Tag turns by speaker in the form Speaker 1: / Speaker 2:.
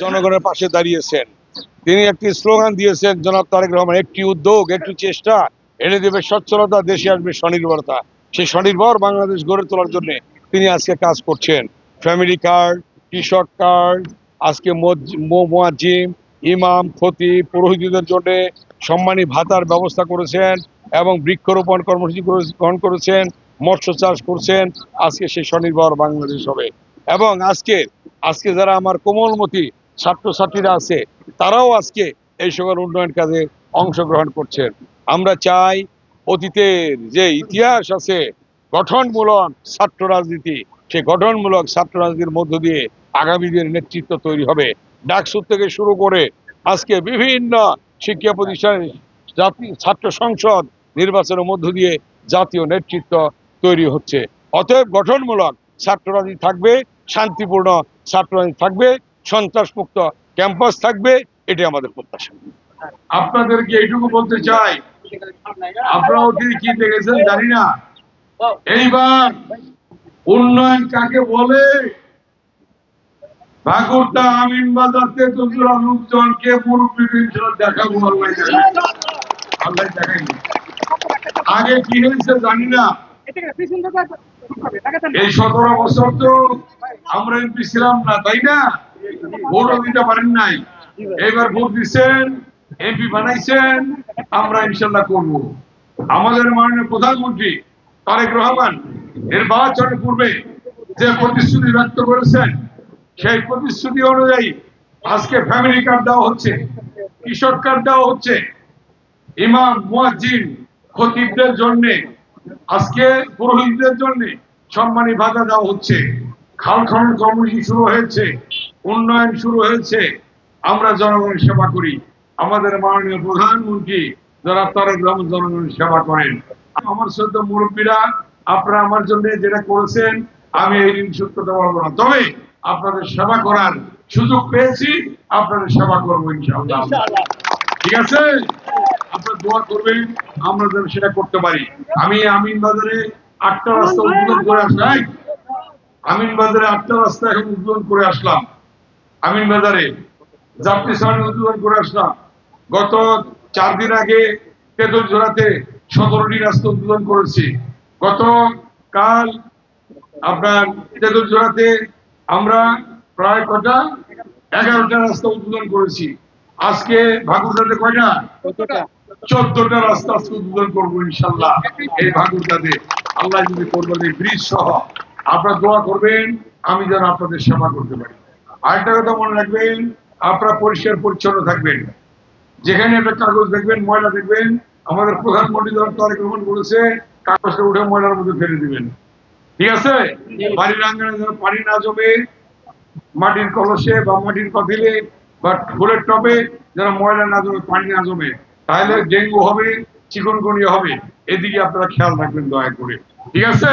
Speaker 1: জনগণের পাশে দাঁড়িয়েছেন। তিনি একটি স্লোগান দিয়েছেন, জনাব তারেক রহমান, একটি উদ্যোগ, একটি চেষ্টা এনে দেবে সচ্ছলতা, দেশে আসবে স্বনির্ভরতা। সেই স্বনির্ভর বাংলাদেশ গড়ে তোলার জন্য তিনি আজকে কাজ করছেন। ফ্যামিলি কার্ড, কৃষক কার্ড, আজকে মুয়াজ্জিম, ইমাম, খতিব, পুরোহিতদের জন্য সম্মানী ভাতার ব্যবস্থা করেছেন এবং বৃক্ষরোপণ কর্মসূচি গ্রহণ করেছেন, মৎস্য চাষ করছেন। আজকে সেই স্বনির্ভর বাংলাদেশ হবে। এবং আজকে যারা আমার কোমলমতি ছাত্রছাত্রীরা আছে, তারাও আজকে এই সকল উন্নয়ন কাজে অংশগ্রহণ করছেন। আমরা চাই অতীতের যে ইতিহাস আছে গঠনমূলক ছাত্র রাজনীতি, সেই গঠনমূলক ছাত্র রাজনীতির মধ্য দিয়ে আগামী দিনের নেতৃত্ব তৈরি হবে। ডাকসু থেকে শুরু করে আজকে বিভিন্ন শিক্ষা প্রতিষ্ঠানে ছাত্র সংসদ নির্বাচনের মধ্য দিয়ে জাতীয় নেতৃত্ব তৈরি হচ্ছে। অতএব গঠনমূলক ছাত্র রাজনীতি থাকবে, শান্তিপূর্ণ ছাত্র রাজনীতি থাকবে, সন্ত্রাসমুক্ত ক্যাম্পাস থাকবে, এটি আমাদের প্রত্যাশা। আপনাদেরকে এইটুকু বলতে চাই, আপনারা অতীতে কি দেখেছেন জানি না, এইবার উন্নয়ন কাকে বলে ভাকুরটা আমিন বাজার তেতুলতলা লোকজনকে মুরব্বী দেখাবো। আল্লাহ দেখাইনি। আগে কি হয়েছে জানি না, এই 17 বছর তো আমরা এমপি ছিলাম না, তাই না? ভোটও দিতে পারেন নাই। এবার ভোট দিচ্ছেন, এমপি বানাইছেন, আমরা ইনশাল্লাহ করব। আমাদের মাননীয় প্রধানমন্ত্রী তারেক রহমান নির্বাচনের পূর্বে যে প্রতিশ্রুতি ব্যক্ত করেছেন, সেই প্রতিশ্রুতি অনুযায়ী আজকে ফ্যামিলি কার্ড দেওয়া হচ্ছে, কৃষক কার্ড দেওয়া হচ্ছে, ইমাম, মুয়াজ্জিন, খতিবদের জন্য, আজকে পুরোহিতদের জন্য সম্মানী ভাতা দেওয়া হচ্ছে, খাল খনন কর্মসূচি শুরু হয়েছে, উন্নয়ন শুরু হয়েছে। আমরা জনগণের সেবা করি। আমাদের মাননীয় প্রধানমন্ত্রী জনাব তারেক রহমান জনগণের সেবা করেন। আমার শ্রদ্ধ মুরব্বীরা, আপনারা আমার জন্য যেটা করেছেন আমি এই ঋণ শোধ করতে পারবো না, তবে আপনাদের সেবা করার সুযোগ পেয়েছি, আপনাদের সেবা করবো ইনশাআল্লাহ। ঠিক আছে? আপনারা দোয়া করবেন আমরা যেন সেটা করতে পারি। আমি আমিন বাজারে 8টা রাস্তা উদ্বোধন করে আসলাম। আমিন বাজারে 8টা রাস্তা এখন উদ্বোধন করে আসলাম। আমিন বাজারে যাত্রী সারণী উদ্বোধন করে আসলাম। গত 4 দিন আগে তেতুলজোড়াতে 17টি রাস্তা উদ্বোধন করেছি। গতকাল আপনার তেতুলজোড়াতে আমরা প্রায় 11টা রাস্তা উদ্বোধন করেছি। আজকে ভাকুরটাতে কয়টা? 14টা রাস্তা আজকে উদ্বোধন করবো ইনশাল্লাহ। এই ভাকুরটাতে আল্লাহ যদি করবেন এই ব্রিজ সহ, আপনারা দোয়া করবেন আমি যেন আপনাদের সেবা করতে পারি। আরেকটা কথা মনে রাখবেন, আপনারা পরিষ্কার পরিচ্ছন্ন থাকবেন। যেখানে একটা কাগজ দেখবেন, ময়লা দেখবেন, আমাদের প্রধানমন্ত্রী তারেক রহমান বলেছে কাগজটা উঠে ময়লার মধ্যে ফেলে দিবেন। ঠিক আছে? বাড়ির আঙ্গনে যেন পানি না জমে, মাটির কলসে বা মাটির পাতিলে বা ফুলের টবে যেন ময়লা না জমে, পানি না জমে, তাহলে ডেঙ্গু হবে, চিকুনগুনিয়া হবে। এদিকে আপনারা খেয়াল রাখবেন দয়া করে। ঠিক আছে?